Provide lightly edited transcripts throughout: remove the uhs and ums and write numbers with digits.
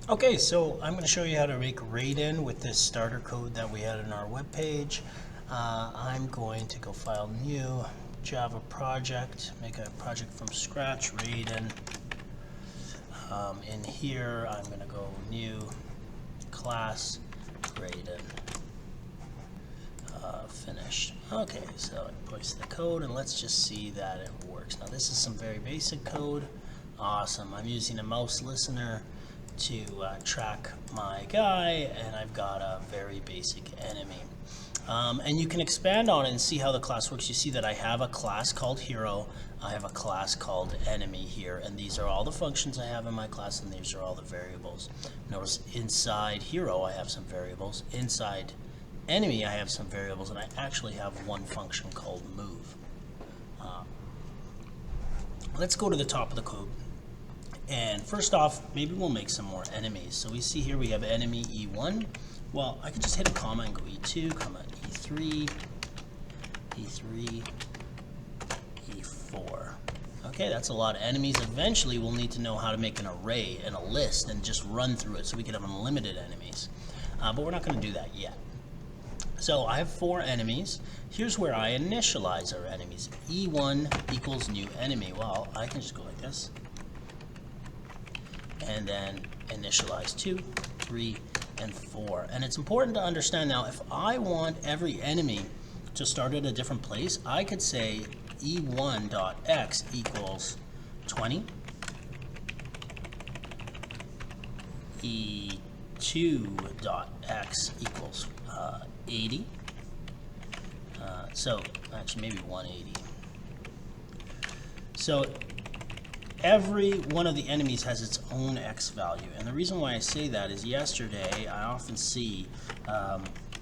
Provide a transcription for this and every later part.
Okay, so I'm going to show you how to make Raiden with this starter code that we had in our webpage. I'm going to go File, New, Java Project, make a project from scratch, Raiden. In here, I'm going to go New, Class, Raiden. Finished. Okay, so I push the code and let's just see that it works. Now this is some very basic code. Awesome. I'm using a mouse listener to track my guy, and I've got a very basic enemy. And you can expand on it and see how the class works. You see that I have a class called Hero, I have a class called Enemy here, and these are all the functions I have in my class, and these are all the variables. Notice inside Hero I have some variables, inside Enemy I have some variables, and I actually have one function called Move. Let's go to the top of the code. And first off, maybe we'll make some more enemies. So we see here we have enemy E1. Well, I could just hit a comma and go E2, comma E3, E3, E4. Okay, that's a lot of enemies. Eventually, we'll need to know how to make an array and a list and just run through it so we can have unlimited enemies. But we're not going to do that yet. So I have 4 enemies. Here's where I initialize our enemies. E1 equals new enemy. Well, I can just go like this. And then initialize 2, 3, and 4. And it's important to understand now, if I want every enemy to start at a different place, I could say e1.x equals 20, e2.x equals 80, so actually maybe 180. So every one of the enemies has its own X value, and the reason why I say that is yesterday I often see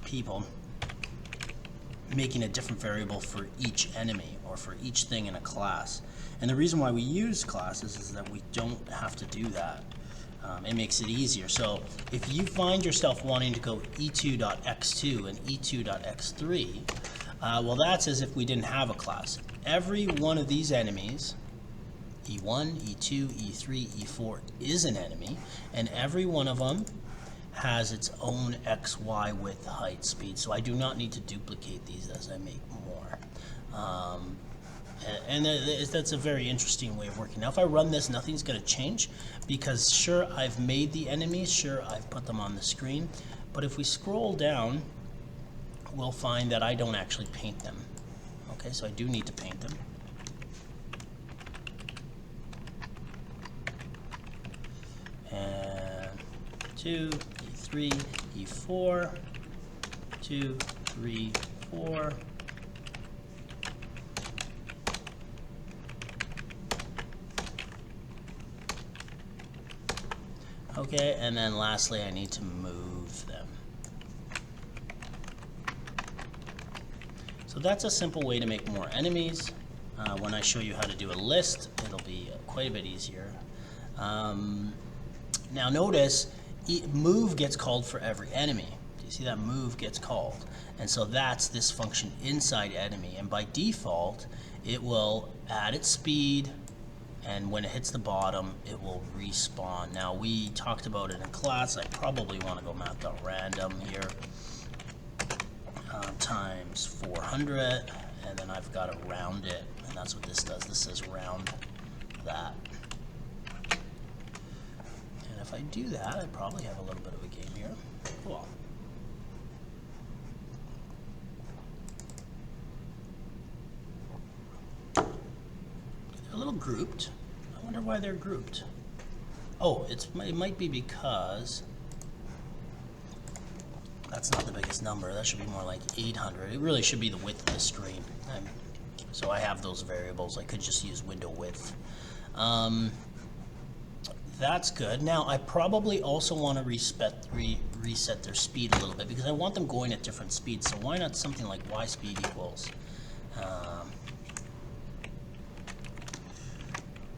people making a different variable for each enemy or for each thing in a class. And the reason why we use classes is that we don't have to do that. It makes it easier. So if you find yourself wanting to go e2.x2 and e2.x3, well, that's as if we didn't have a class. Every one of these enemies, E1, E2, E3, E4 is an enemy, and every one of them has its own X, Y, width, height, speed. So I do not need to duplicate these as I make more. And that's a very interesting way of working. Now if I run this, nothing's going to change, because sure, I've made the enemies, sure, I've put them on the screen, but if we scroll down, we'll find that I don't actually paint them. Okay, so I do need to paint them. And 2, E3, E4, 2, 3, 4. Okay, and then lastly, I need to move them. So that's a simple way to make more enemies. When I show you how to do a list, it'll be quite a bit easier. Now notice, move gets called for every enemy. Do you see that move gets called? And so that's this function inside enemy. And by default, it will add its speed, and when it hits the bottom, it will respawn. Now we talked about it in class. I probably want to go math.random here, times 400, and then I've got to round it, and that's what this does. This says round that. And if I do that, I probably have a little bit of a game here. Cool. They're a little grouped. I wonder why they're grouped. Oh, it might be because that's not the biggest number. That should be more like 800. It really should be the width of the screen. So I have those variables. I could just use window width. That's good. Now I probably also want to reset their speed a little bit, because I want them going at different speeds. So why not something like y speed equals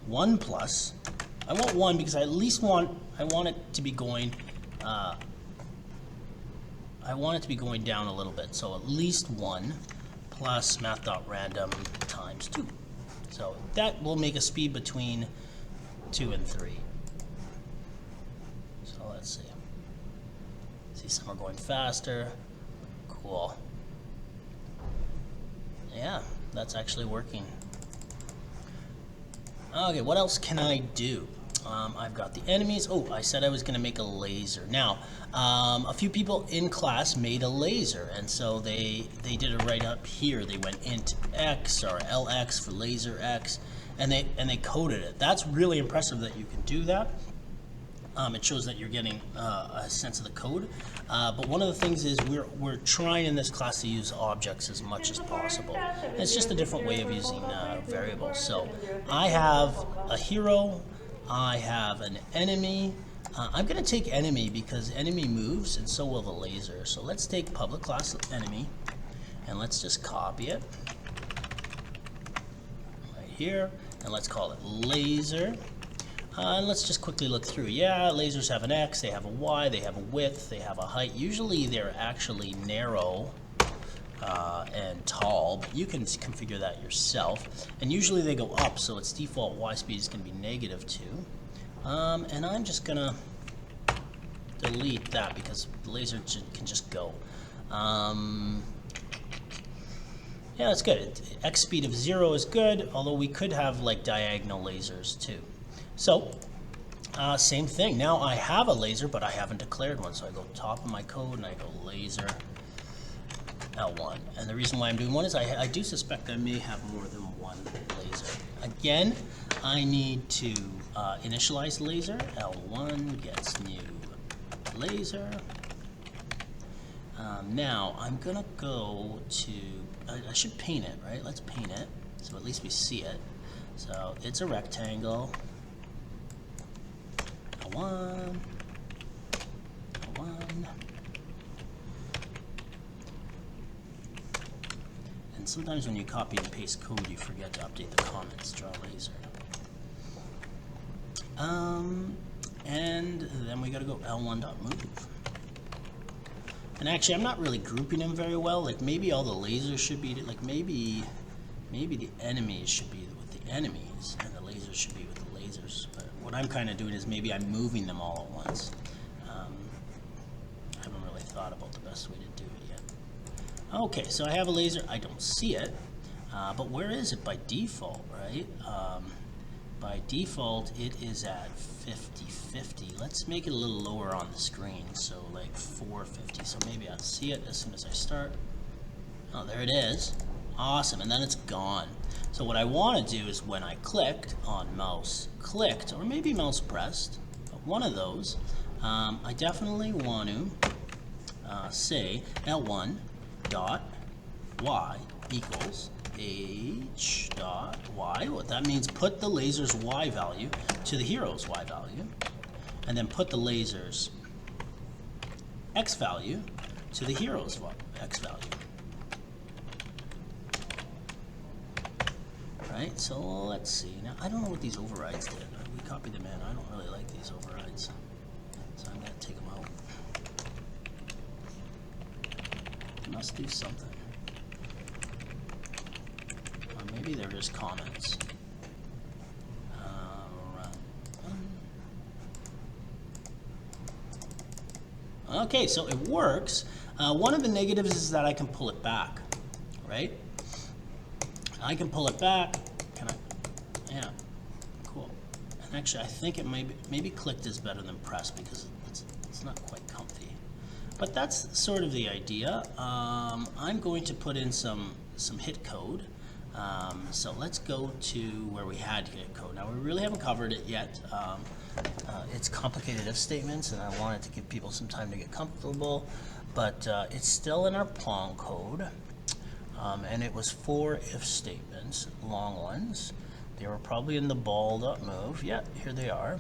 1 plus. I want 1 because I at least want it to be going down a little bit. So at least 1 plus math.random times 2. So that will make a speed between 2 and 3. So let's Let's see. See, some are going faster. Cool. Yeah, that's actually working. Okay, what else can I do? I've got the enemies. Oh, I said I was going to make a laser. Now, a few people in class made a laser, and so they did it right up here. They went int x or lx for laser x, and they coded it. That's really impressive that you can do that. It shows that you're getting a sense of the code. But one of the things is we're trying in this class to use objects as much as possible. It's just a different way of using variables. So I have a hero, I have an enemy. I'm going to take enemy because enemy moves and so will the laser. So let's take public class enemy and let's just copy it right here, and let's call it laser. And let's just quickly look through. Yeah, lasers have an X, they have a Y, they have a width, they have a height. Usually they're actually narrow and tall, but you can configure that yourself. And usually they go up, so its default Y speed is going to be -2. And I'm just going to delete that because the laser can just go. Yeah, that's good. X speed of 0 is good, although we could have like diagonal lasers too. So, same thing. Now I have a laser, but I haven't declared one. So I go top of my code and I go laser L1. And the reason why I'm doing one is I do suspect I may have more than one laser. Again, I need to initialize laser. L1 gets new laser. Now I'm gonna go to, I should paint it, right? Let's paint it, so at least we see it. So it's a rectangle. L1. And sometimes when you copy and paste code, you forget to update the comments. Draw laser. And then we gotta go L1.move. And actually, I'm not really grouping them very well. Like maybe all the lasers should be, like maybe the enemies should be with the enemies, and the lasers should be with the lasers. But what I'm kind of doing is maybe I'm moving them all at once. I haven't really thought about the best way to do it yet. Okay, so I have a laser. I don't see it, but where is it by default, right? By default, it is at 50/50. Let's make it a little lower on the screen, so like 450. So maybe I'll see it as soon as I start. Oh, there it is. Awesome, and then it's gone. So what I want to do is when I clicked on mouse clicked, or maybe mouse pressed, one of those, I definitely want to say L1 dot Y equals H dot Y. What that means, put the laser's Y value to the hero's Y value, and then put the laser's X value to the hero's X value. Right, so let's see. Now, I don't know what these overrides did. We copied them in. I don't really like these overrides. So I'm going to take them out. They must do something. Or maybe they're just comments. Okay, so it works. One of the negatives is that I can pull it back, right? I can pull it back. Can I? Yeah, cool. And actually, I think it maybe clicked is better than pressed because it's not quite comfy. But that's sort of the idea. I'm going to put in some hit code. So let's go to where we had hit code. Now we really haven't covered it yet. It's complicated if statements, and I wanted to give people some time to get comfortable. But it's still in our Pong code. And it was 4 if statements, long ones. They were probably in the ball.move. Yeah, here they are.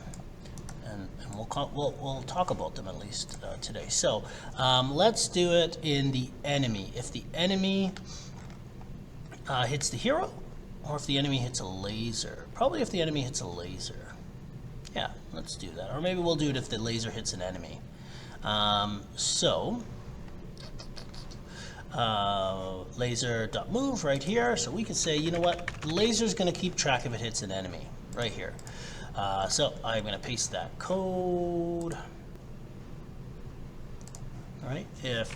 And we'll talk about them at least today. So let's do it in the enemy. If the enemy hits the hero, or if the enemy hits a laser. Probably if the enemy hits a laser. Yeah, let's do that. Or maybe we'll do it if the laser hits an enemy. Laser.move right here. So we can say, you know what, the laser's going to keep track if it hits an enemy right here. So I'm going to paste that code. right? If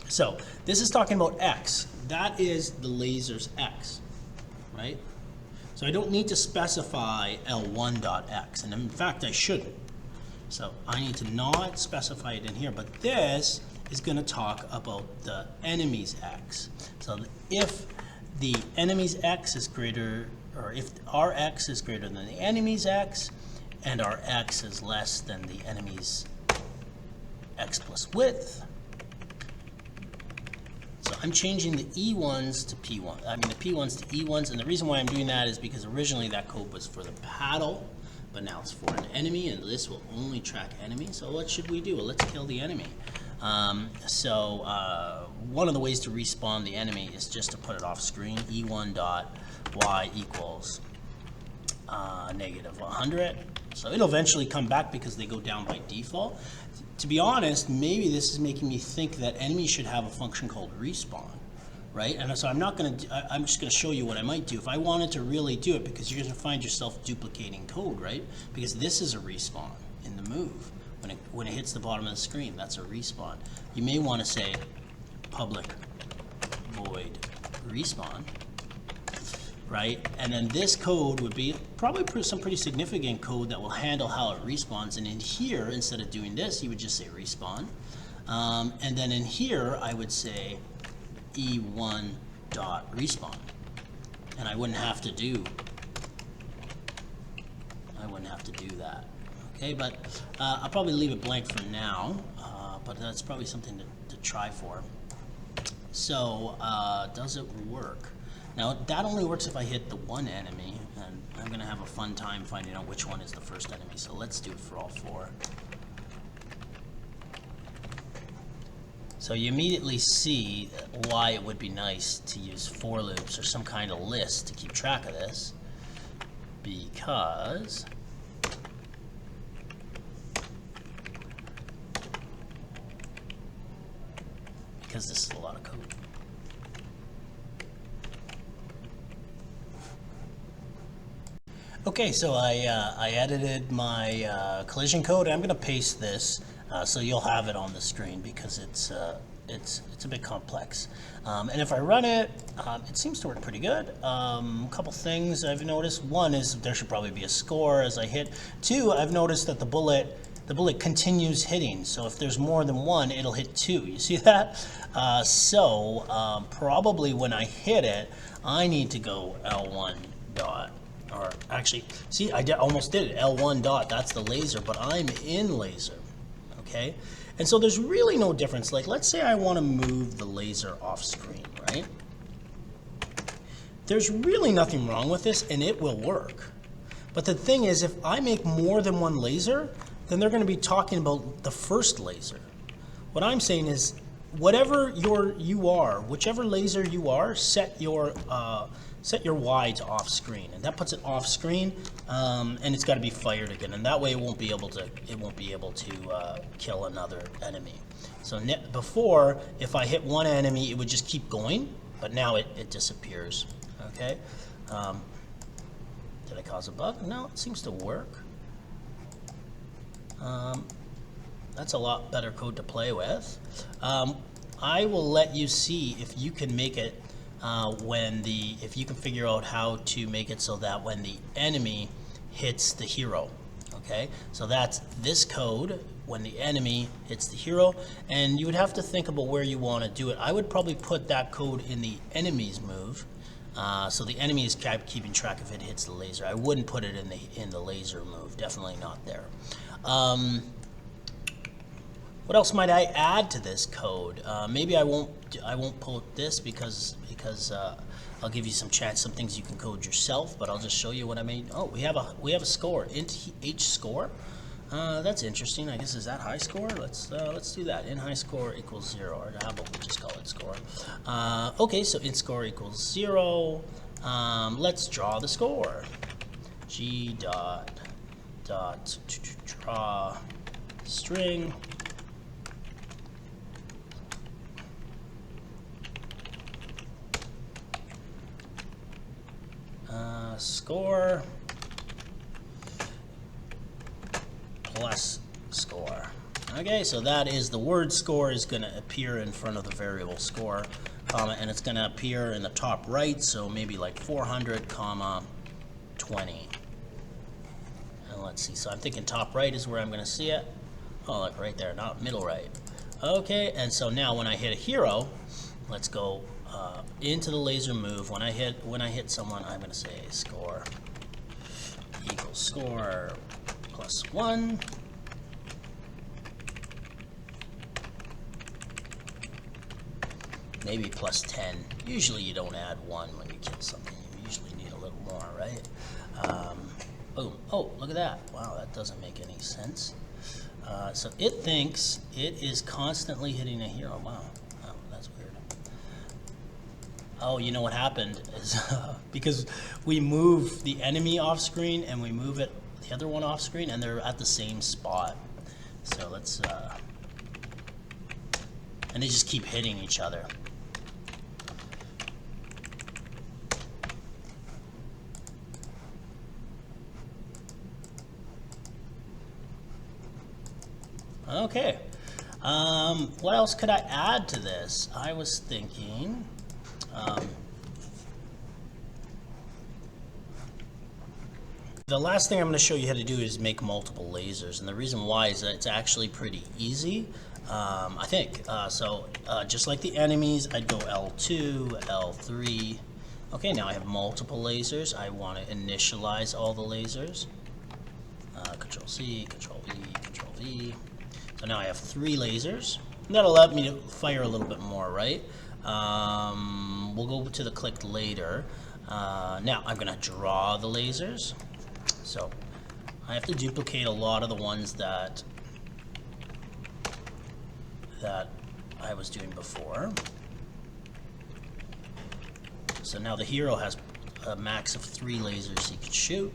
so, this is talking about X. That is the laser's X, right? So I don't need to specify L1.x, and in fact I shouldn't. So I need to not specify it in here, but this is going to talk about the enemy's X. So if the enemy's X is greater, or if our X is greater than the enemy's X, and our X is less than the enemy's X plus width. So I'm changing the E1s to P1. I mean the P1s to E1s, and the reason why I'm doing that is because originally that code was for the paddle, but now it's for an enemy, and this will only track enemy. So what should we do? Well, let's kill the enemy. One of the ways to respawn the enemy is just to put it off screen. E1.y equals negative 100. So it'll eventually come back because they go down by default. To be honest, maybe this is making me think that enemies should have a function called respawn, right? And so I'm just gonna show you what I might do if I wanted to really do it, because you're gonna find yourself duplicating code, right? Because this is a respawn in the move. When it hits the bottom of the screen, that's a respawn. You may want to say public void respawn, right? And then this code would be probably some pretty significant code that will handle how it respawns. And in here, instead of doing this, you would just say respawn. And then in here, I would say E1.respawn. And I wouldn't have to do that. Okay, but I'll probably leave it blank for now, but that's probably something to try for. So, does it work? Now, that only works if I hit the one enemy, and I'm going to have a fun time finding out which one is the first enemy, so let's do it for all four. So you immediately see why it would be nice to use for loops or some kind of list to keep track of this, because this is a lot of code. Okay, so I edited my collision code. I'm going to paste this so you'll have it on the screen, because it's a bit complex. And if I run it, it seems to work pretty good. A couple things I've noticed. One is there should probably be a score as I hit. Two, I've noticed that the bullet continues hitting, so if there's more than one, it'll hit two. You see that? Probably when I hit it, I need to go L1 dot, or actually, see, almost did it. L1 dot, that's the laser, but I'm in laser, okay? And so there's really no difference. Like, let's say I want to move the laser off screen, right? There's really nothing wrong with this, and it will work. But the thing is, if I make more than one laser, then they're going to be talking about the first laser. What I'm saying is, whatever you are, whichever laser you are, set your Y to off screen, and that puts it off screen, and it's got to be fired again, and that way it won't be able to kill another enemy. So before, if I hit one enemy, it would just keep going, but now it disappears. Okay. Did I cause a bug? No, it seems to work. That's a lot better code to play with. I will let you see if you can make it if you can figure out how to make it so that when the enemy hits the hero. Okay, so that's this code when the enemy hits the hero, and you would have to think about where you want to do it. I would probably put that code in the enemy's move. So the enemy is keeping track if it hits the laser. I wouldn't put it in the laser move. Definitely not there. What else might I add to this code? Maybe I won't put this because I'll give you some things you can code yourself. But I'll just show you what I made. Oh, we have a score, int h score. That's interesting. I guess is that high score? Let's do that. Int high score equals 0, or how about we just call it score? Okay, so int score equals 0. Let's draw the score. G dot draw string. Score plus score. Okay, so that is the word score is going to appear in front of the variable score, comma, and it's going to appear in the top right, so maybe like 400, comma, 20. And let's see, so I'm thinking top right is where I'm going to see it. Oh, look, right there, not middle right. Okay, and so now when I hit a hero, let's go into the laser move. When I hit someone, I'm going to say score equals score plus 1. Maybe plus 10. Usually you don't add 1 when you kill something. You usually need a little more, right? Boom. Oh, look at that. Wow, that doesn't make any sense. So it thinks it is constantly hitting a hero. Wow. Oh, that's weird. Oh, you know what happened is because we move the enemy off screen and we move the other one off screen, and they're at the same spot. So let's and they just keep hitting each other. Okay, what else could I add to this? I was thinking, the last thing I'm going to show you how to do is make multiple lasers, and the reason why is that it's actually pretty easy, I think. Just like the enemies, I'd go L2, L3. Okay, now I have multiple lasers. I want to initialize all the lasers. Control C, Control V, Control V. So now I have 3 lasers. That'll let me fire a little bit more, right? We'll go to the click later. Now I'm going to draw the lasers. So I have to duplicate a lot of the ones that I was doing before. So now the hero has a max of 3 lasers he can shoot.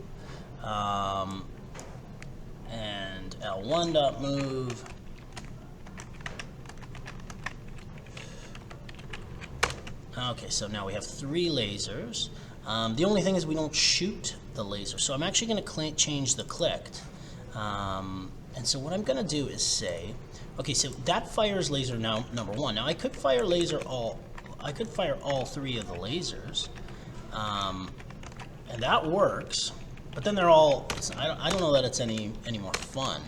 And L1.move. Okay, so now we have 3 lasers. The only thing is we don't shoot the laser. So I'm actually going to change the clicked. And so what I'm going to do is say, okay, so that fires laser now number 1. Now I could fire all 3 of the lasers, and that works. But then they're all, I don't know that it's any more fun.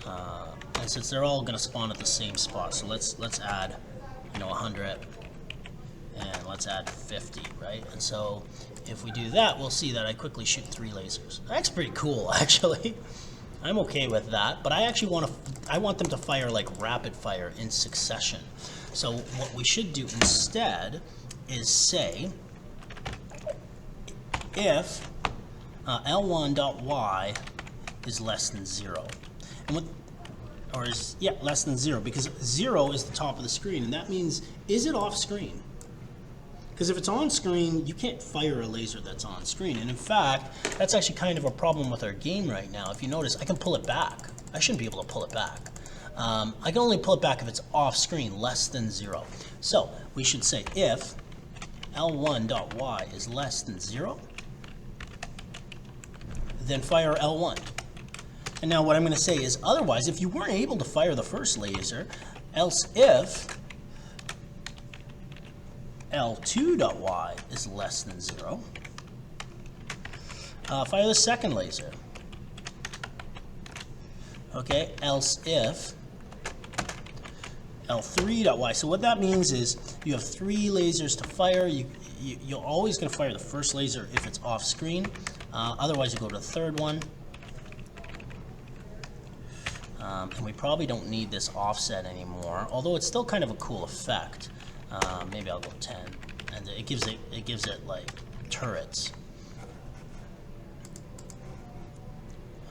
And since they're all going to spawn at the same spot, so let's add, 100, and let's add 50, right? And so if we do that, we'll see that I quickly shoot 3 lasers. That's pretty cool, actually. I'm okay with that, but I actually want them to fire like rapid fire in succession. So what we should do instead is say if L1.y is less than 0. And less than 0, because 0 is the top of the screen, and that means, is it off screen? Because if it's on screen, you can't fire a laser that's on screen. And in fact, that's actually kind of a problem with our game right now. If you notice, I can pull it back. I shouldn't be able to pull it back. I can only pull it back if it's off screen, less than 0. So we should say if L1.y is less than 0, then fire L1. And now what I'm going to say is, otherwise, if you weren't able to fire the first laser, else if L2.y is less than 0, fire the second laser. Okay, else if L3.y. So what that means is you have 3 lasers to fire. You're always going to fire the first laser if it's off screen. Otherwise, you go to the third one. And we probably don't need this offset anymore, although it's still kind of a cool effect. Maybe I'll go 10, and it gives it like turrets.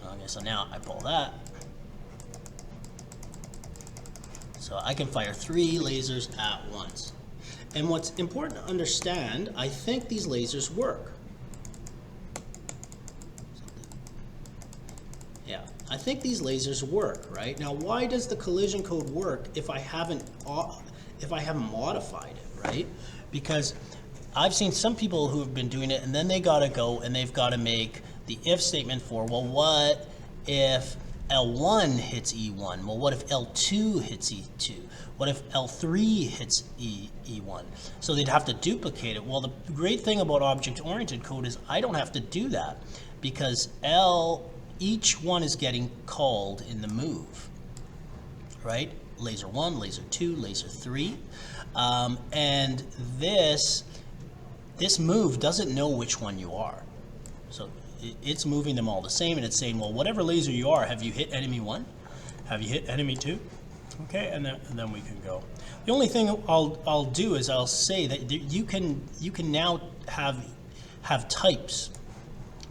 Okay, so now I pull that, so I can fire 3 lasers at once. And what's important to understand, I think these lasers work. Yeah, I think these lasers work, right? Now, why does the collision code work if I haven't modified it, right? Because I've seen some people who have been doing it, and then they gotta go and they've gotta make the if statement for, well, what if L1 hits E1? Well, what if L2 hits E2? What if L3 hits E1? So they'd have to duplicate it. Well, the great thing about object-oriented code is I don't have to do that because each one is getting called in the move, right? Laser 1, laser 2, laser 3. And this move doesn't know which one you are. So it's moving them all the same, and it's saying, well, whatever laser you are, have you hit enemy 1? Have you hit enemy 2? Okay, and then we can go. The only thing I'll do is I'll say that you can now have types,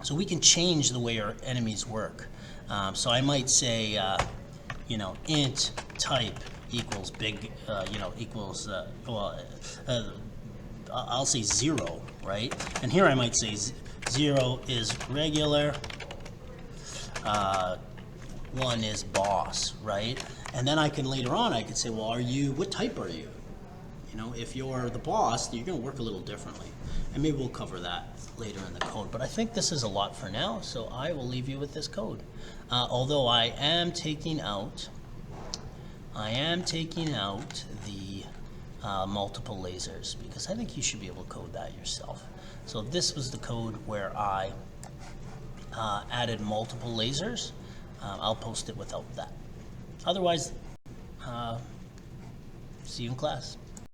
so we can change the way our enemies work. So I might say, int type equals big, I'll say 0, right? And here I might say 0 is regular, 1 is boss, right? And then I can later on, I could say, well, what type are you? If you're the boss, you're going to work a little differently. And maybe we'll cover that later in the code. But I think this is a lot for now, so I will leave you with this code. Although I am taking out the multiple lasers, because I think you should be able to code that yourself. So this was the code where I added multiple lasers. I'll post it without that. Otherwise, see you in class.